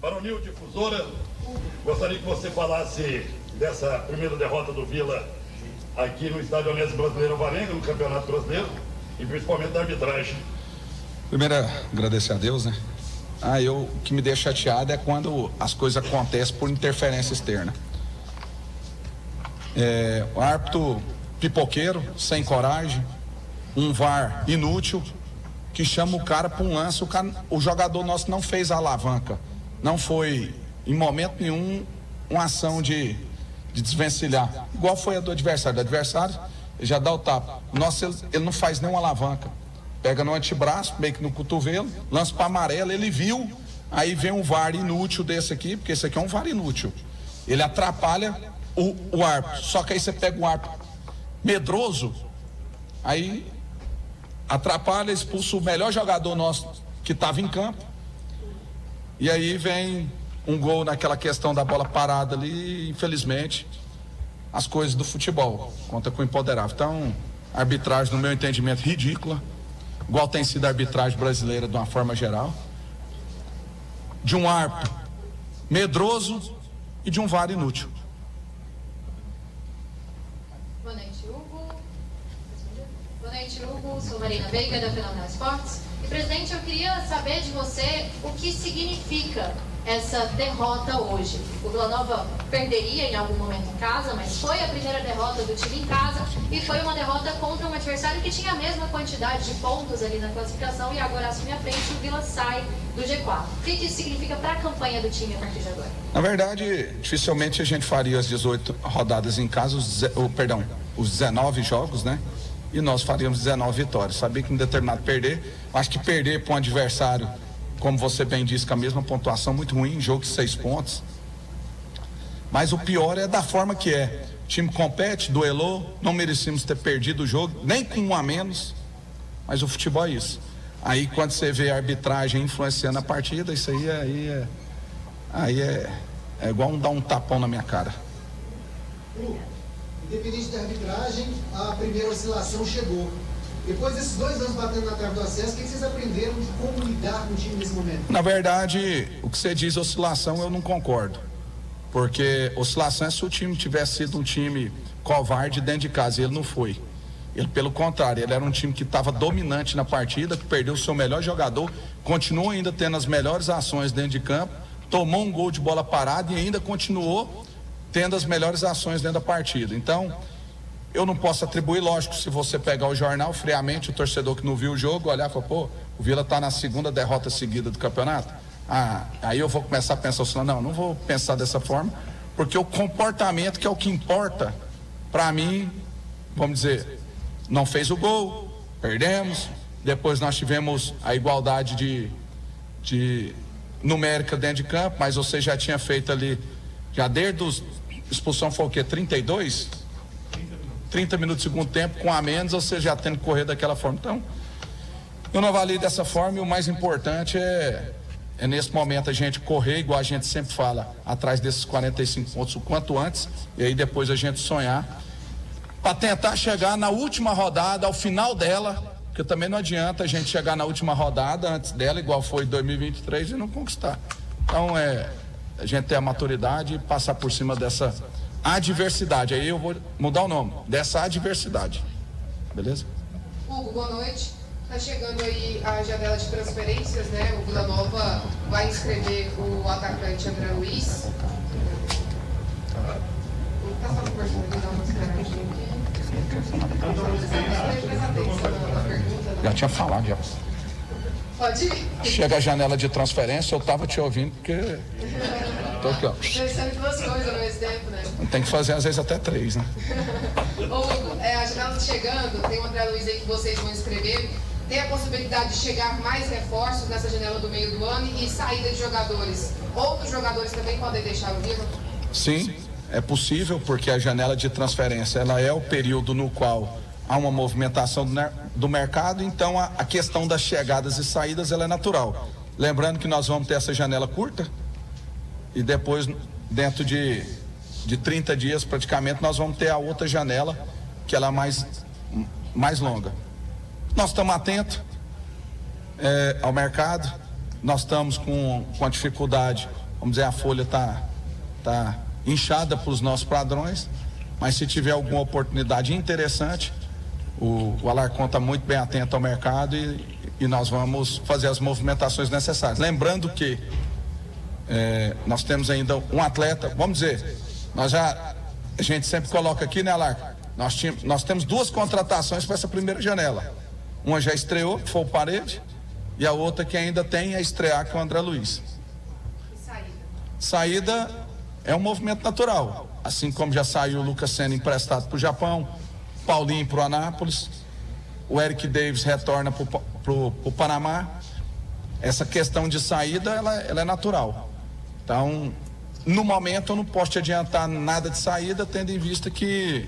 Baronil Difusora, gostaria que você falasse dessa primeira derrota do Vila aqui no Estádio Onésio Brasileiro Varenga, no Campeonato Brasileiro, e principalmente da arbitragem. Primeiro, agradecer a Deus, né? O que me deixa chateado é quando as coisas acontecem por interferência externa. O árbitro pipoqueiro, sem coragem, um VAR inútil, que chama o cara para um lance, o jogador nosso não fez a alavanca, não foi em momento nenhum uma ação de desvencilhar, igual foi a do adversário. Ele já dá o tapa. Nossa, ele não faz nenhuma alavanca, pega no antebraço, meio que no cotovelo, lança para amarelo, ele viu, aí vem um VAR inútil desse aqui, porque esse aqui é um VAR inútil, ele atrapalha o árbitro, só que aí você pega o árbitro medroso, aí atrapalha, expulsa o melhor jogador nosso que estava em campo, e aí vem um gol naquela questão da bola parada ali. Infelizmente, as coisas do futebol conta com o imponderável. Então, arbitragem, no meu entendimento, ridícula, igual tem sido a arbitragem brasileira de uma forma geral, de um árbitro medroso e de um VAR inútil. Boa noite, Hugo. Boa noite, Hugo. Sou Marina Veiga, da Fenomenal Esportes. E, presidente, eu queria saber de você o que significa essa derrota hoje. O Vila Nova perderia em algum momento em casa, mas foi a primeira derrota do time em casa e foi uma derrota contra um adversário que tinha a mesma quantidade de pontos ali na classificação e agora assume a frente e o Vila sai do G4. O que isso significa para a campanha do time a partir de agora? Na verdade, dificilmente a gente faria as 18 rodadas em casa, os 19 jogos, né? E nós faríamos 19 vitórias. Sabia que em determinado acho que perder para um adversário, como você bem disse, com a mesma pontuação, muito ruim, jogo de 6 pontos. Mas o pior é da forma que é. O time compete, duelou, não merecíamos ter perdido o jogo, nem com um a menos, mas o futebol é isso. Aí quando você vê a arbitragem influenciando a partida, isso aí é igual dar um tapão na minha cara. Independente da arbitragem, a primeira oscilação chegou. Depois desses 2 anos batendo na trave do acesso, o que vocês aprenderam de como lidar com o time nesse momento? Na verdade, o que você diz oscilação, eu não concordo. Porque oscilação é se o time tivesse sido um time covarde dentro de casa, e ele não foi. Ele, pelo contrário, ele era um time que estava dominante na partida, que perdeu o seu melhor jogador, continua ainda tendo as melhores ações dentro de campo, tomou um gol de bola parada e ainda continuou tendo as melhores ações dentro da partida. Então, eu não posso atribuir, lógico, se você pegar o jornal friamente, o torcedor que não viu o jogo, olhar e falar, pô, o Vila está na 2ª derrota seguida do campeonato. Aí eu vou começar a pensar assim, não vou pensar dessa forma, porque o comportamento que é o que importa, para mim, vamos dizer, não fez o gol, perdemos, depois nós tivemos a igualdade de numérica dentro de campo, mas você já tinha feito ali, já desde os expulsão foi o quê? 32? 30 minutos do segundo tempo, com a menos, você já tendo que correr daquela forma. Então, eu não avalio dessa forma, e o mais importante é nesse momento a gente correr, igual a gente sempre fala, atrás desses 45 pontos o quanto antes, e aí depois a gente sonhar para tentar chegar na última rodada, ao final dela, porque também não adianta a gente chegar na última rodada antes dela, igual foi em 2023, e não conquistar. Então a gente ter a maturidade e passar por cima dessa adversidade. Aí eu vou mudar o nome, dessa adversidade. Beleza? Hugo, boa noite. Está chegando aí a janela de transferências, né? O Vila Nova vai inscrever o atacante André Luiz. Tá só conversando aqui, dá uma esperadinha aqui. Já tinha falado, já. Pode ir? Chega a janela de transferência, eu tava te ouvindo, porque tô aqui, ó. Pensando em 2 coisas ao mesmo tempo, né? Tem que fazer às vezes até 3, né? Ô, Hugo, a janela chegando, tem o André Luiz aí que vocês vão inscrever. Tem a possibilidade de chegar mais reforços nessa janela do meio do ano e saída de jogadores. Outros jogadores também podem deixar o Vila? Sim, é possível, porque a janela de transferência, ela é o período no qual há uma movimentação do mercado, então a questão das chegadas e saídas, ela é natural. Lembrando que nós vamos ter essa janela curta e depois, dentro de 30 dias praticamente, nós vamos ter a outra janela, que ela é mais longa. Nós estamos atentos ao mercado, nós estamos com a dificuldade vamos dizer, a folha tá inchada para os nossos padrões, mas se tiver alguma oportunidade interessante, o Alarcon está muito bem atento ao mercado e nós vamos fazer as movimentações necessárias. Lembrando que nós temos ainda um atleta, vamos dizer, a gente sempre coloca aqui, né, Alarcon? Nós temos 2 contratações para essa primeira janela. Uma já estreou, que foi o Parede, e a outra que ainda tem a estrear, que é o André Luiz. Saída é um movimento natural, assim como já saiu o Lucas Senna emprestado para o Japão, Paulinho para o Anápolis, o Eric Davis retorna para o Panamá. Essa questão de saída, ela é natural. Então, no momento eu não posso te adiantar nada de saída, tendo em vista que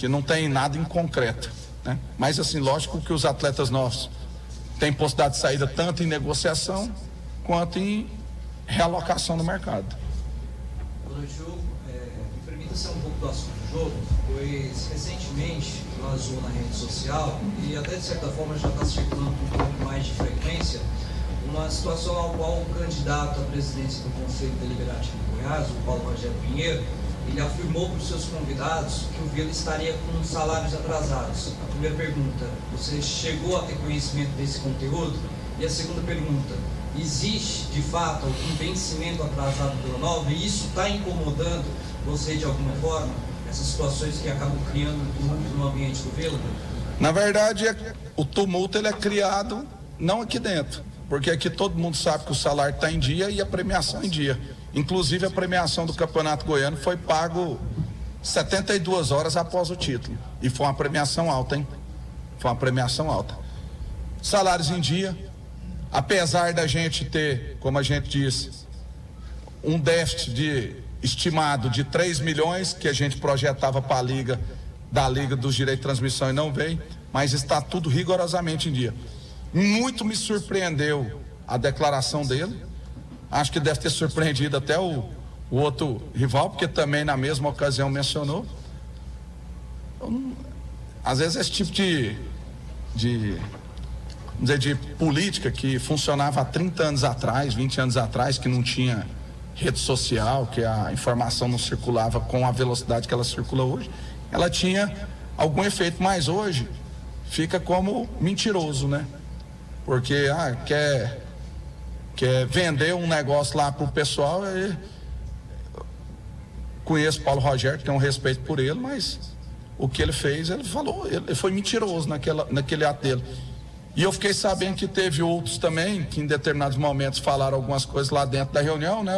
não tem nada em concreto, né? Mas assim, lógico que os atletas nossos têm possibilidade de saída tanto em negociação quanto em realocação no mercado. Boa noite, Hugo. Me permita sair um pouco do assunto do jogo, pois recentemente vazou na rede social e até de certa forma já está circulando com um pouco mais de frequência uma situação ao qual o candidato à presidência do Conselho Deliberativo de Goiás, o Paulo Rogério Pinheiro, ele afirmou para os seus convidados que o Vila estaria com salários atrasados. A primeira pergunta, você chegou a ter conhecimento desse conteúdo? E a segunda pergunta, existe de fato algum vencimento atrasado do Vila Nova e isso está incomodando você de alguma forma? Essas situações que acabam criando tumulto no ambiente do Vila? Na verdade, o tumulto ele é criado não aqui dentro, porque aqui todo mundo sabe que o salário está em dia e a premiação em dia. Inclusive a premiação do Campeonato Goiano foi pago 72 horas após o título. E foi uma premiação alta, hein? Foi uma premiação alta. Salários em dia, apesar da gente ter, como a gente disse, um déficit estimado de 3 milhões que a gente projetava para a Liga, da Liga dos Direitos de Transmissão e não veio, mas está tudo rigorosamente em dia. Muito me surpreendeu a declaração dele. Acho que deve ter surpreendido até o outro rival, porque também na mesma ocasião mencionou. Às vezes esse tipo de política que funcionava há 30 anos atrás, 20 anos atrás, que não tinha rede social, que a informação não circulava com a velocidade que ela circula hoje, ela tinha algum efeito, mas hoje fica como mentiroso, né? Porque quer vender um negócio lá pro pessoal. Conheço o Paulo Rogério, tenho um respeito por ele, mas o que ele fez, ele falou, ele foi mentiroso naquele ato dele. E eu fiquei sabendo que teve outros também, que em determinados momentos falaram algumas coisas lá dentro da reunião, né?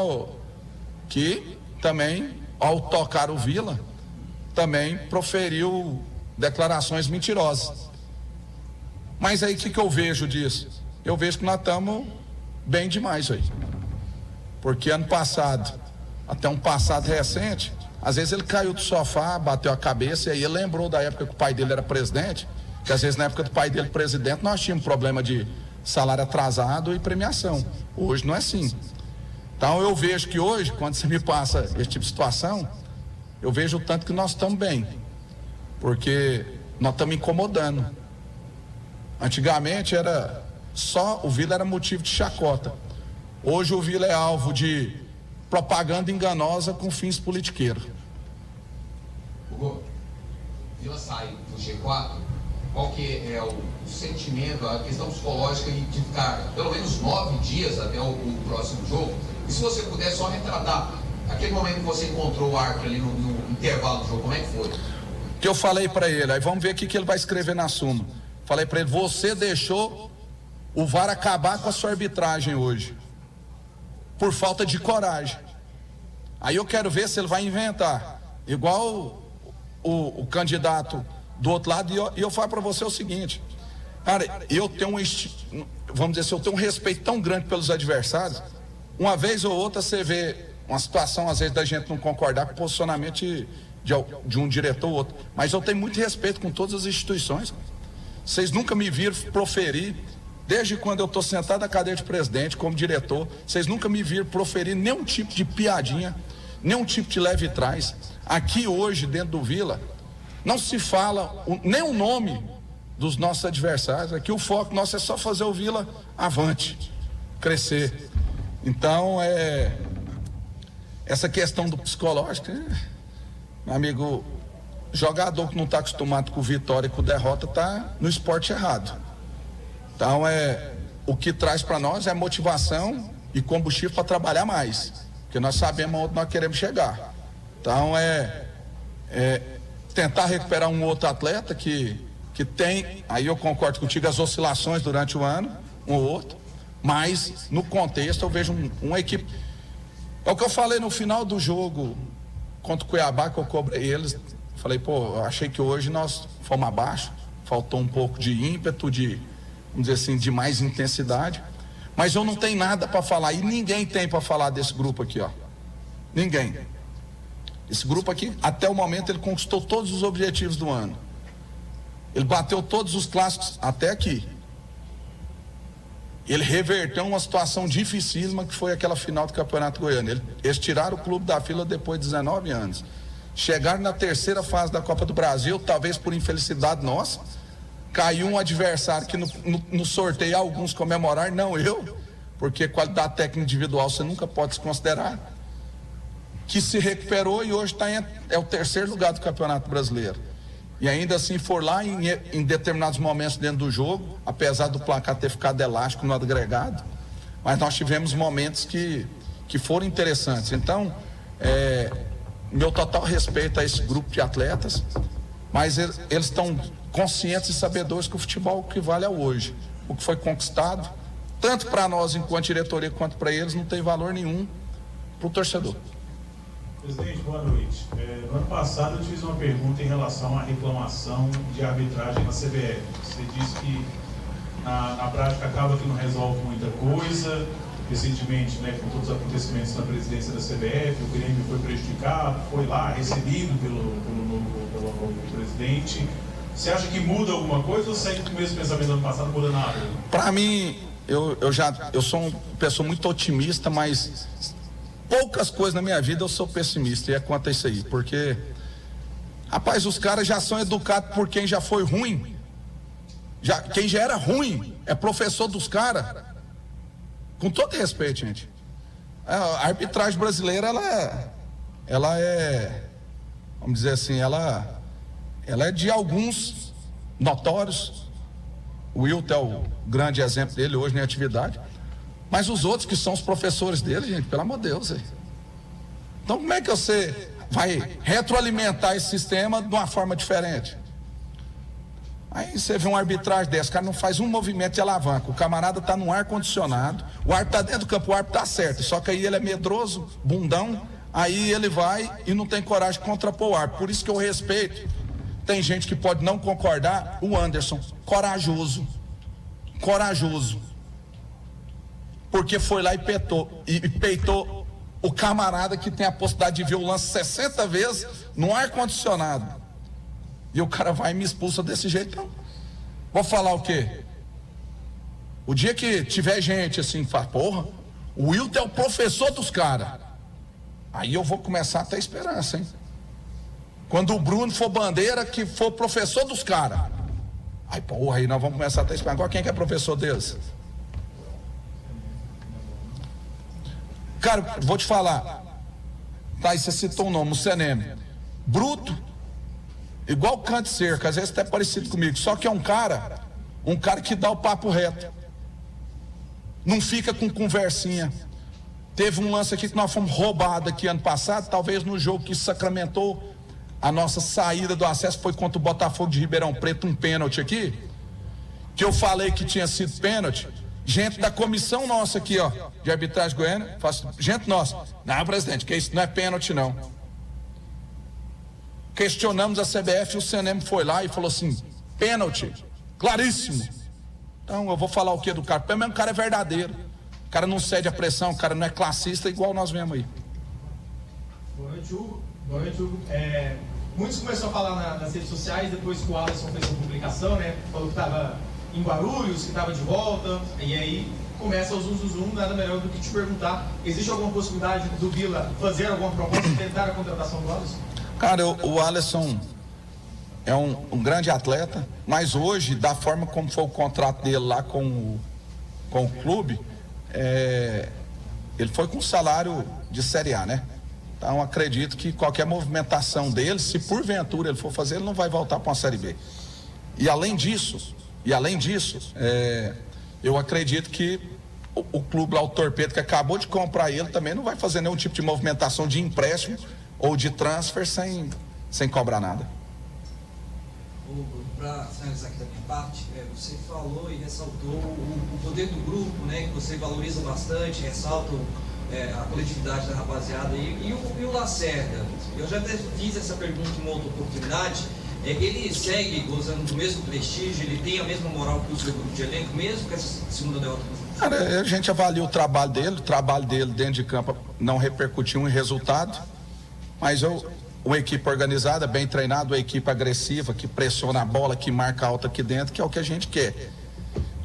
Que também, ao tocar o Vila, também proferiu declarações mentirosas. Mas aí o que eu vejo disso? Eu vejo que nós estamos bem demais aí. Porque ano passado, até um passado recente, às vezes ele caiu do sofá, bateu a cabeça e aí ele lembrou da época que o pai dele era presidente, que às vezes na época do pai dele presidente nós tínhamos problema de salário atrasado e premiação. Hoje não é assim. Então eu vejo que hoje, quando você me passa esse tipo de situação, eu vejo o tanto que nós estamos bem, porque nós estamos incomodando. Antigamente era só, o Vila era motivo de chacota. Hoje o Vila é alvo de propaganda enganosa com fins politiqueiros. Hugo, Vila sai do G4, qual que é o sentimento, a questão psicológica de ficar pelo menos 9 dias até o próximo jogo? E se você puder só retratar aquele momento que você encontrou o árbitro ali no intervalo do jogo, como é que foi? Que eu falei para ele, aí vamos ver o que ele vai escrever na súmula. Falei para ele, você deixou o VAR acabar com a sua arbitragem hoje, por falta de coragem. Aí eu quero ver se ele vai inventar, igual o candidato do outro lado, e eu falo para você o seguinte, cara, eu tenho vamos dizer assim, eu tenho um respeito tão grande pelos adversários, uma vez ou outra você vê uma situação, às vezes, da gente não concordar com o posicionamento de um diretor ou outro, mas eu tenho muito respeito com todas as instituições. Vocês nunca me viram proferir, desde quando eu estou sentado na cadeira de presidente, como diretor, vocês nunca me viram proferir nenhum tipo de piadinha, nenhum tipo de leve trás. Aqui hoje, dentro do Vila, não se fala nem o nome dos nossos adversários. Aqui o foco nosso é só fazer o Vila avante, crescer. Então, essa questão do psicológico, meu amigo, jogador que não está acostumado com vitória e com derrota está no esporte errado. Então, o que traz para nós é motivação e combustível para trabalhar mais, porque nós sabemos onde nós queremos chegar. Então, tentar recuperar um outro atleta que tem, aí eu concordo contigo, as oscilações durante o ano, um ou outro, mas no contexto eu vejo uma equipe. É o que eu falei no final do jogo contra o Cuiabá, que eu cobrei eles. Falei, pô, eu achei que hoje nós fomos abaixo, faltou um pouco de ímpeto, vamos dizer assim, de mais intensidade, mas eu não tenho nada para falar, e ninguém tem para falar desse grupo aqui, ó. Ninguém. Esse grupo aqui, até o momento, ele conquistou todos os objetivos do ano. Ele bateu todos os clássicos até aqui. Ele reverteu uma situação dificílima que foi aquela final do Campeonato Goiano. Eles tiraram o clube da fila depois de 19 anos. Chegaram na terceira fase da Copa do Brasil, talvez por infelicidade nossa. Caiu um adversário que no sorteio alguns comemoraram, não eu, porque qualidade técnica individual você nunca pode se considerar. Que se recuperou e hoje é o terceiro lugar do Campeonato Brasileiro. E ainda assim for lá em determinados momentos dentro do jogo, apesar do placar ter ficado elástico no agregado, mas nós tivemos momentos que foram interessantes. Então, meu total respeito a esse grupo de atletas, mas eles estão conscientes e sabedores que o futebol que vale é hoje. O que foi conquistado, tanto para nós enquanto diretoria quanto para eles, não tem valor nenhum para o torcedor. Presidente, boa noite. No ano passado eu te fiz uma pergunta em relação à reclamação de arbitragem na CBF. Você disse que na prática acaba que não resolve muita coisa. Recentemente, com todos os acontecimentos na presidência da CBF, o Grêmio foi prejudicado, foi lá recebido pelo presidente. Você acha que muda alguma coisa ou segue com o mesmo pensamento do ano passado, não muda nada? Para mim, eu sou uma pessoa muito otimista, mas poucas coisas na minha vida eu sou pessimista, e é quanto a isso aí, porque, rapaz, os caras já são educados por quem já foi ruim. Quem já era ruim é professor dos caras. Com todo respeito, gente. A arbitragem brasileira, ela é, vamos dizer assim, ela é de alguns notórios. O Wilton é o grande exemplo dele hoje em atividade. Mas os outros que são os professores dele, gente, pelo amor de Deus. Então, como é que você vai retroalimentar esse sistema de uma forma diferente? Aí você vê uma arbitragem dessa, o cara não faz um movimento de alavanca, o camarada tá no ar-condicionado, o árbitro tá dentro do campo, o árbitro tá certo, só que aí ele é medroso, bundão, aí ele vai e não tem coragem de contrapor o árbitro. Por isso que eu respeito. Tem gente que pode não concordar, o Anderson, corajoso, porque foi lá e peitou o camarada que tem a possibilidade de ver o lance 60 vezes no ar-condicionado. E o cara vai e me expulsa desse jeito, não. Vou falar o quê? O dia que tiver gente assim, fala, porra, o Wilton é o professor dos caras. Aí eu vou começar a ter esperança, hein? Quando o Bruno for bandeira, que for professor dos caras. Aí, porra, aí nós vamos começar a ter esperança. Agora quem que é professor deles? Cara, vou te falar. Tá, aí você citou o nome, o CNM. Bruto. Igual cante cerca, às vezes até parecido comigo, só que é um cara que dá o papo reto, não fica com conversinha. Teve um lance aqui que nós fomos roubados aqui ano passado, talvez no jogo que sacramentou a nossa saída do acesso, foi contra o Botafogo de Ribeirão Preto, um pênalti aqui, que eu falei que tinha sido pênalti. Gente da comissão nossa aqui, ó, de arbitragem goiana, gente nossa, não, presidente, que isso não é pênalti não. Questionamos a CBF e o CNM foi lá e falou assim, pênalti, claríssimo. Então eu vou falar o que do cara? Pelo menos o cara é verdadeiro, o cara não cede a pressão, o cara não é classista igual nós vemos aí. Boa noite, Hugo. Muitos começaram a falar nas redes sociais, depois que o Alisson fez uma publicação, falou que estava em Guarulhos, que estava de volta, e aí começa o zum, nada melhor do que te perguntar, existe alguma possibilidade do Vila fazer alguma proposta e tentar a contratação do Alisson? Cara, o Alisson é um grande atleta, mas hoje, da forma como foi o contrato dele lá com o clube, ele foi com salário de Série A, né? Então acredito que qualquer movimentação dele, se porventura ele for fazer, ele não vai voltar para uma Série B. E além disso, eu acredito que o clube lá, o Torpedo, que acabou de comprar ele, também não vai fazer nenhum tipo de movimentação de empréstimo ou de transfer sem cobrar nada. Para finalizar aqui da minha parte, você falou e ressaltou o poder do grupo, né, que você valoriza bastante, ressalta a coletividade da rapaziada e o Lacerda. Eu já até fiz essa pergunta em uma outra oportunidade. Ele segue gozando do mesmo prestígio, ele tem a mesma moral que o seu grupo de elenco, mesmo com essa segunda derrota? Cara, a gente avalia o trabalho dele dentro de campo não repercutiu em resultado, mas uma equipe organizada, bem treinada, uma equipe agressiva, que pressiona a bola, que marca alta aqui dentro, que é o que a gente quer.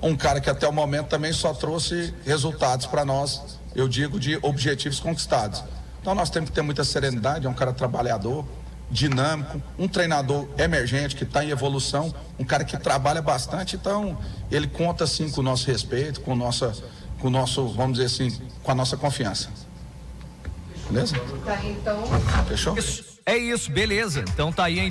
Um cara que até o momento também só trouxe resultados para nós, eu digo, de objetivos conquistados. Então nós temos que ter muita serenidade, é um cara trabalhador, dinâmico, um treinador emergente que está em evolução, um cara que trabalha bastante, então ele conta assim com o nosso respeito, com o nosso, vamos dizer assim, com a nossa confiança. Beleza? Tá, então. Fechou? É isso, beleza. Então tá aí, hein?